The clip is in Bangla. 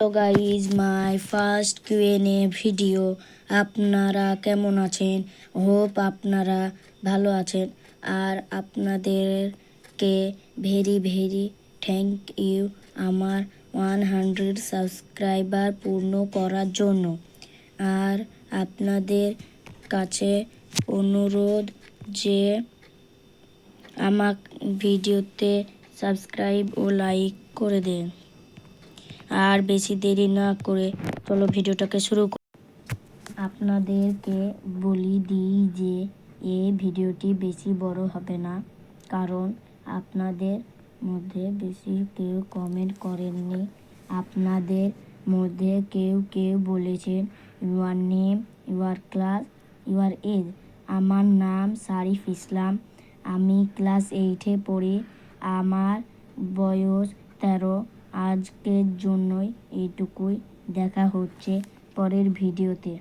Hello guys, my first Q&A video. আপনারা কেমন আছেন? হোপ আপনারা ভালো আছেন। আর আপনাদেরকে ভেরি থ্যাংক ইউ আমার 100 সাবস্ক্রাইবার পূর্ণ করার জন্য। আর আপনাদের কাছে অনুরোধ যে আমার ভিডিওতে সাবস্ক্রাইব ও লাইক করে দেন। আর বেশি দেরি না করে চলো ভিডিওটাকে শুরু করি। আপনাদেরকে বলি দিই যে এই ভিডিওটি বেশি বড় হবে না, কারণ আপনাদের মধ্যে বেশি কেউ কমেন্ট করেননি। আপনাদের মধ্যে কেউ বলেছেন your name, your class, your age. আমার নাম শারিফ ইসলাম, আমি ক্লাস 8-এ পড়ি, আমার বয়স 13। আজকের জন্যই এইটুকুই, দেখা হচ্ছে পরের ভিডিওতে।